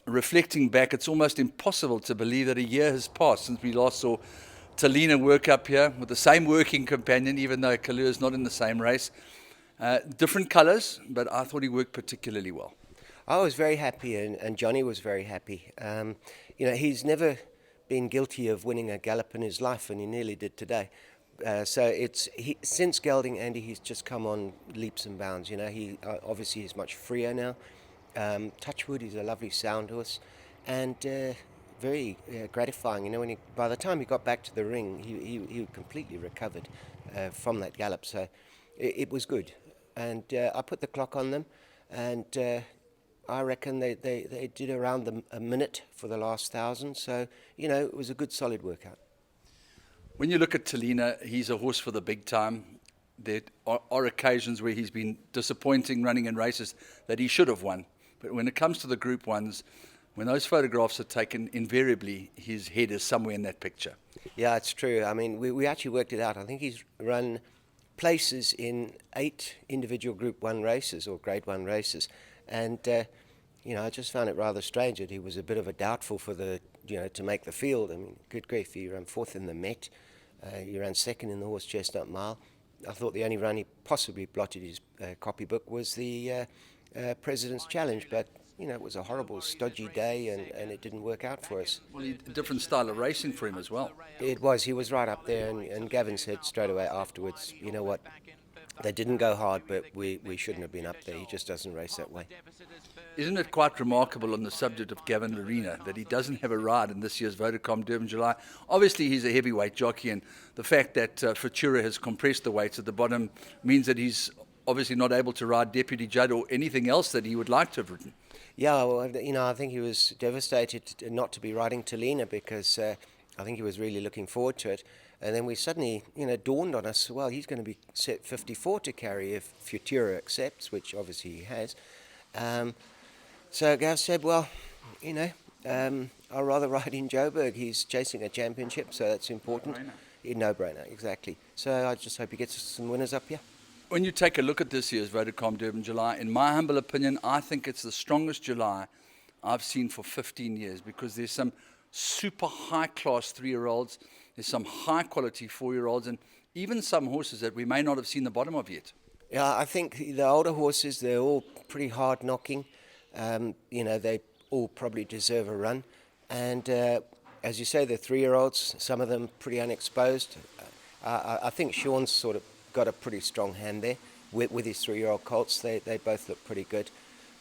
reflecting back, it's almost impossible to believe that a year has passed since we last saw Talina work up here with the same working companion, even though Kalua is not in the same race. Different colours, but I thought he worked particularly well. I was very happy, and Johnny was very happy. He's never been guilty of winning a gallop in his life, and he nearly did today. Since gelding Andy, he's just come on leaps and bounds. He obviously is much freer now. Touchwood, he's a lovely sound horse, and very gratifying. By the time he got back to the ring, he completely recovered from that gallop. So it was good, and I put the clock on them, and I reckon they did around a minute for the last 1,000. So it was a good solid workout. When you look at Talina, he's a horse for the big time. There are occasions where he's been disappointing running in races that he should have won. But when it comes to the Group 1s, when those photographs are taken, invariably his head is somewhere in that picture. Yeah, it's true. I mean, we actually worked it out. I think he's run places in 8 individual Group 1 races or Grade 1 races. And, I just found it rather strange that he was a bit of a doubtful for to make the field. I mean, good grief, he ran 4th in the Met. He ran 2nd in the Horse Chestnut Mile. I thought the only run he possibly blotted his copybook was the President's Challenge, but it was a horrible, stodgy day, and it didn't work out for us. Well, a different style of racing for him as well. It was. He was right up there, and Gavin said straight away afterwards, you know what, they didn't go hard, but we shouldn't have been up there. He just doesn't race that way. Isn't it quite remarkable on the subject of Gavin Lorena that he doesn't have a ride in this year's Vodacom Durban July? Obviously, he's a heavyweight jockey, and the fact that Futura has compressed the weights at the bottom means that he's obviously not able to ride Deputy Judd or anything else that he would like to have ridden. Yeah, well, I think he was devastated not to be riding Talina because I think he was really looking forward to it. And then we suddenly, dawned on us, well, he's going to be set 54 to carry if Futura accepts, which obviously he has. So Gav said, well, I'll rather ride in Joburg. He's chasing a championship, so that's important. No-brainer, exactly. So I just hope he gets some winners up here. When you take a look at this year's Vodacom Durban July, in my humble opinion, I think it's the strongest July I've seen for 15 years because there's some super high-class 3-year-olds, there's some high-quality 4-year-olds, and even some horses that we may not have seen the bottom of yet. Yeah, I think the older horses, they're all pretty hard-knocking. They all probably deserve a run. And as you say, the 3-year-olds, some of them pretty unexposed. I think Sean's sort of got a pretty strong hand there with his 3-year-old colts. They both look pretty good.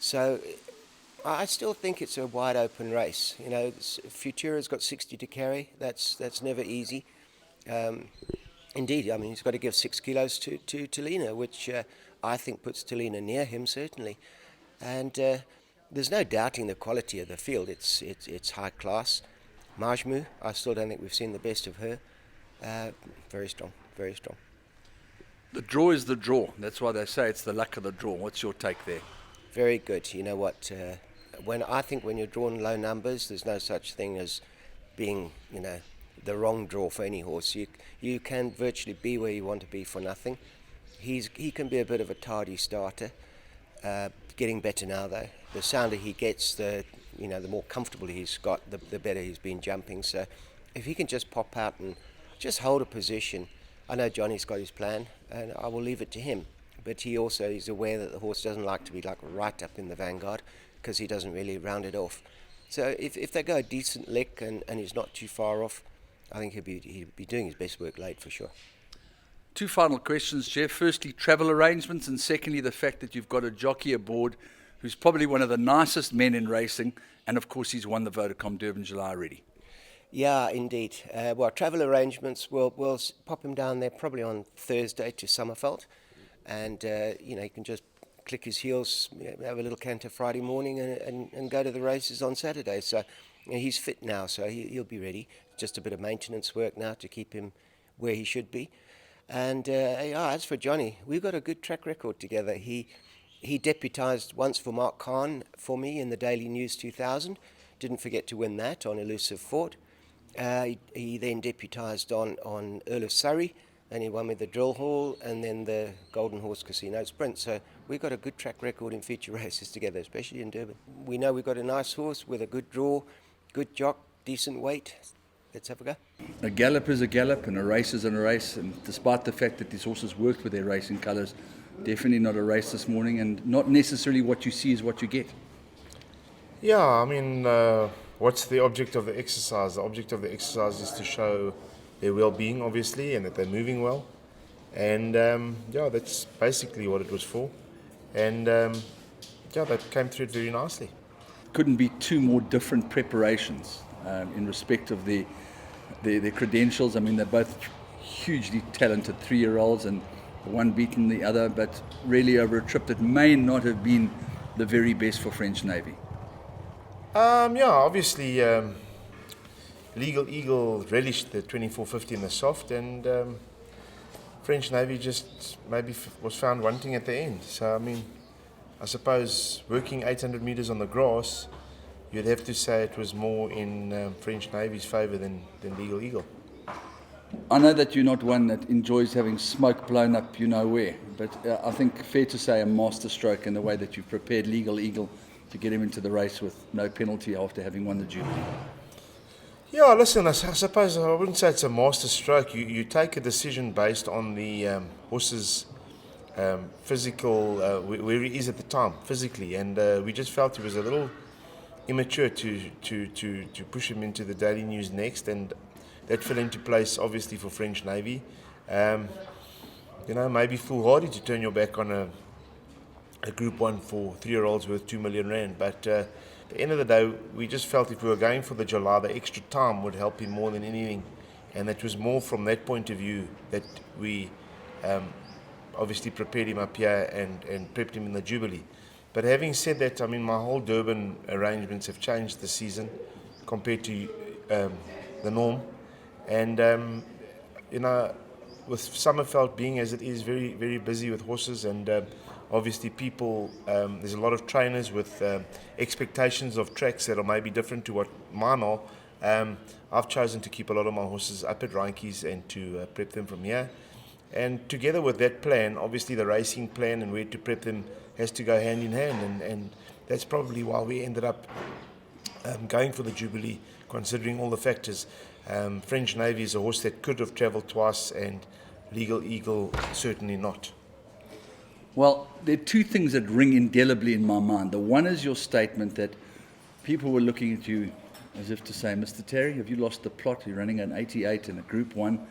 So I still think it's a wide open race. Futura's got 60 to carry. That's never easy. Indeed, I mean, he's got to give 6 kilos to Talina, which I think puts Talina near him, certainly. And there's no doubting the quality of the field. It's high class. Majmu, I still don't think we've seen the best of her. Very strong, very strong. The draw is the draw. That's why they say it's the luck of the draw. What's your take there? Very good. You know what? When you're drawing low numbers, there's no such thing as being, the wrong draw for any horse. You can virtually be where you want to be for nothing. He can be a bit of a tardy starter. Getting better now though. The sounder he gets, the more comfortable he's got, the better he's been jumping. So if he can just pop out and just hold a position, I know Johnny's got his plan, and I will leave it to him. But he also is aware that the horse doesn't like to be right up in the vanguard because he doesn't really round it off. So if they go a decent lick and he's not too far off, I think he'll be doing his best work late for sure. 2 final questions, Jeff. Firstly, travel arrangements, and secondly, the fact that you've got a jockey aboard who's probably one of the nicest men in racing, and of course he's won the Vodacom Durban July already. Yeah, indeed. Travel arrangements, we'll pop him down there probably on Thursday to Summerveld, and he can just click his heels, have a little canter Friday morning, and go to the races on Saturday. So he's fit now, so he'll be ready. Just a bit of maintenance work now to keep him where he should be. And as for Johnny, we've got a good track record together. He deputised once for Mark Kahn for me in the Daily News 2000. Didn't forget to win that on Elusive Fort. He then deputised on Earl of Surrey, and he won with the Drill Hall and then the Golden Horse Casino Sprint. So we got a good track record in feature races together, especially in Durban. We know we've got a nice horse with a good draw, good jock, decent weight. Let's have a go. A gallop is a gallop and a race is a race, and despite the fact that these horses worked with their racing colours, definitely not a race this morning, and not necessarily what you see is what you get. Yeah, I mean, what's the object of the exercise? The object of the exercise is to show their well-being, obviously, and that they're moving well. And yeah, that's basically what it was for. And yeah, that came through it very nicely. Couldn't be two more different preparations in respect of their credentials. I mean, they're both hugely talented 3-year-olds, and the one beating the other, but really over a trip that may not have been the very best for French Navy. Yeah, obviously, Legal Eagle relished the 2450 in the soft, and French Navy just maybe was found wanting at the end. So, I mean, I suppose working 800 meters on the grass, you'd have to say it was more in French Navy's favour than Legal Eagle. I know that you're not one that enjoys having smoke blown up you know where, but I think fair to say a master stroke in the way that you've prepared Legal Eagle to get him into the race with no penalty after having won the Jubilee. Yeah, listen, I suppose I wouldn't say it's a master stroke. You take a decision based on the horse's physical, where he is at the time, physically, and we just felt it was a little immature to push him into the Daily News next, and that fell into place, obviously, for French Navy. You know, maybe foolhardy to turn your back on a Group 1 for 3-year-olds worth 2 million rand, but at the end of the day, we just felt if we were going for the July, the extra time would help him more than anything, and it was more from that point of view that we obviously prepared him up here and prepped him in the Jubilee. But having said that, I mean, my whole Durban arrangements have changed this season compared to the norm, and you know, with Summerveld being as it is, very, very busy with horses, and obviously people, there's a lot of trainers with expectations of tracks that are maybe different to what mine are. I've chosen to keep a lot of my horses up at Reinke's and to prep them from here. And together with that plan, obviously the racing plan and where to prep them has to go hand in hand, and that's probably why we ended up going for the Jubilee, considering all the factors. French Navy is a horse that could have travelled twice, and Legal Eagle certainly not. Well, there are two things that ring indelibly in my mind. The one is your statement that people were looking at you as if to say, Mr. Terry, have you lost the plot? You're running an 88 in a Group 1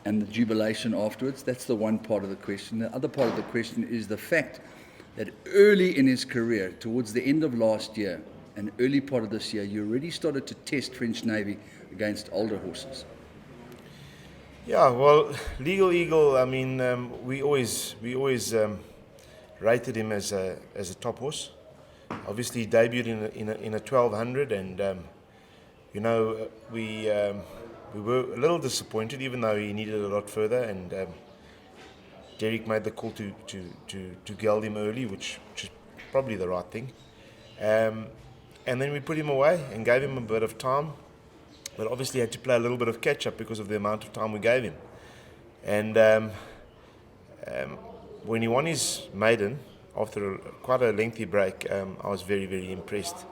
and the jubilation afterwards. That's the one part of the question. The other part of the question is the fact that early in his career, towards the end of last year and early part of this year, you already started to test French Navy against older horses. Yeah, well, Legal Eagle, I mean, we always rated him as a top horse. Obviously, he debuted in a 1200, and you know, we were a little disappointed, even though he needed a lot further. And Derek made the call to geld him early, which is probably the right thing. And then we put him away and gave him a bit of time, but obviously had to play a little bit of catch up because of the amount of time we gave him. And when he won his maiden, after quite a lengthy break, I was very, very impressed.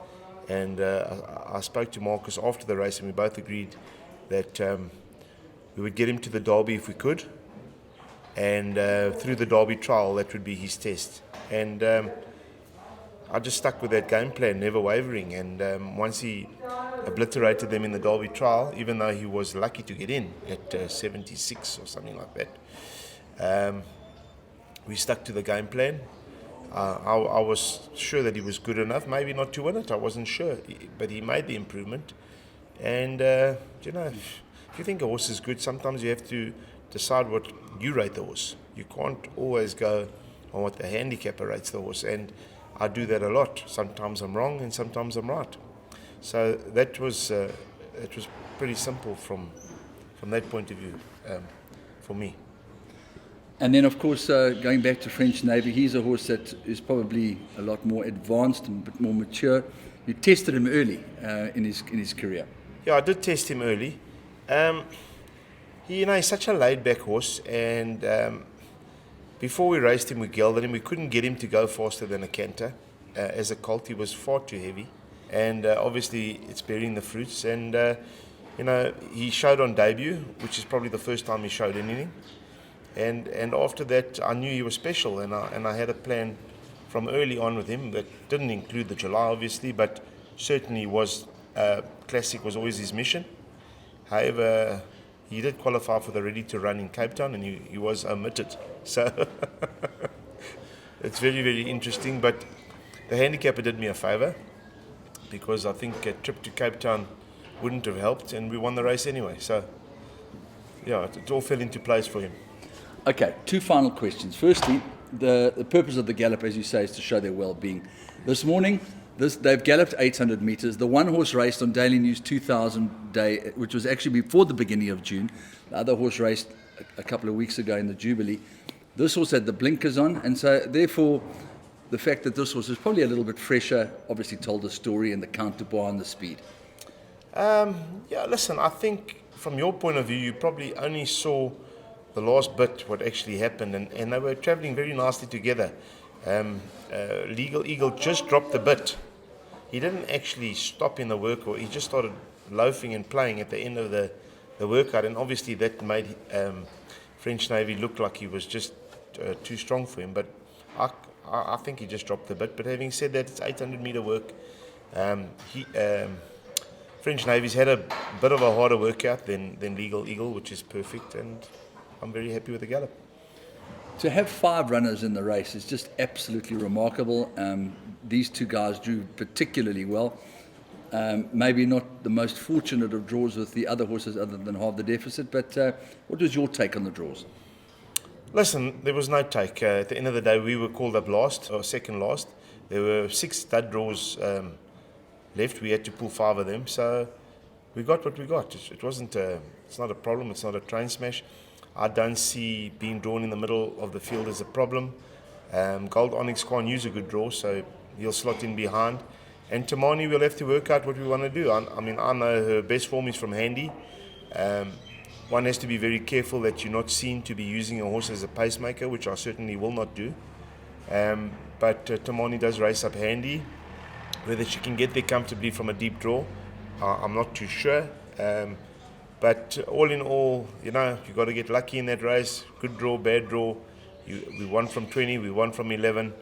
And I spoke to Marcus after the race, and we both agreed that we would get him to the Derby if we could. And through the Derby trial, that would be his test. And I just stuck with that game plan, never wavering. And once he obliterated them in the Derby trial, even though he was lucky to get in at 76 or something like that, we stuck to the game plan. I was sure that he was good enough, maybe not to win it, I wasn't sure, but he made the improvement. And you know, if you think a horse is good, sometimes you have to decide what you rate the horse. You can't always go on what the handicapper rates the horse, and I do that a lot. Sometimes I'm wrong and sometimes I'm right. So that was it was pretty simple from that point of view for me. And then, of course, going back to French Navy, he's a horse that is probably a lot more advanced and a bit more mature. You tested him early in his career. Yeah, I did test him early. He's such a laid-back horse, and before we raced him, we gelded him. We couldn't get him to go faster than a canter. As a colt, he was far too heavy. And obviously, it's bearing the fruits. And, he showed on debut, which is probably the first time he showed anything. And after that, I knew he was special. And I had a plan from early on with him that didn't include the July, obviously, but certainly was Classic was always his mission. However, he did qualify for the Ready to Run in Cape Town, and he was omitted. So it's very, very interesting. But the handicapper did me a favour, because I think a trip to Cape Town wouldn't have helped, and we won the race anyway. So, yeah, it all fell into place for him. Okay, two final questions. Firstly, the purpose of the gallop, as you say, is to show their well-being. This morning, they've galloped 800 metres. The one horse raced on Daily News 2000 day, which was actually before the beginning of June. The other horse raced a couple of weeks ago in the Jubilee. This horse had the blinkers on, and so therefore the fact that this horse is probably a little bit fresher obviously told the story and the count to bar and the speed. Yeah, listen, I think from your point of view, you probably only saw the last bit, what actually happened, and they were travelling very nicely together. Legal Eagle just dropped the bit. He didn't actually stop in the work, or he just started loafing and playing at the end of the workout, and obviously that made French Navy look like he was just too strong for him. But I think he just dropped the bit. But having said that, it's 800 metre work. French Navy's had a bit of a harder workout than Legal Eagle, which is perfect, and I'm very happy with the gallop. To have 5 runners in the race is just absolutely remarkable. These two guys drew particularly well. Maybe not the most fortunate of draws with the other horses other than half the deficit, but what was your take on the draws? Listen, there was no take. At the end of the day, we were called up last, or second last. There were 6 stud draws left. We had to pull 5 of them, so we got what we got. It wasn't. It's not a problem. It's not a train smash. I don't see being drawn in the middle of the field as a problem. Gold Onyx can't use a good draw, so he'll slot in behind. And Tamani will have to work out what we want to do. I mean, I know her best form is from Handy. One has to be very careful that you're not seen to be using a horse as a pacemaker, which I certainly will not do. But Tamani does race up Handy. Whether she can get there comfortably from a deep draw, I'm not too sure. But all in all, you got to get lucky in that race. Good draw, bad draw. We won from 20, we won from 11.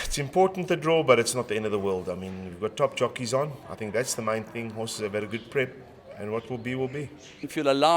It's important, the draw, but it's not the end of the world. I mean, we've got top jockeys on. I think that's the main thing. Horses have had a good prep, and what will be, will be. If you'll allow me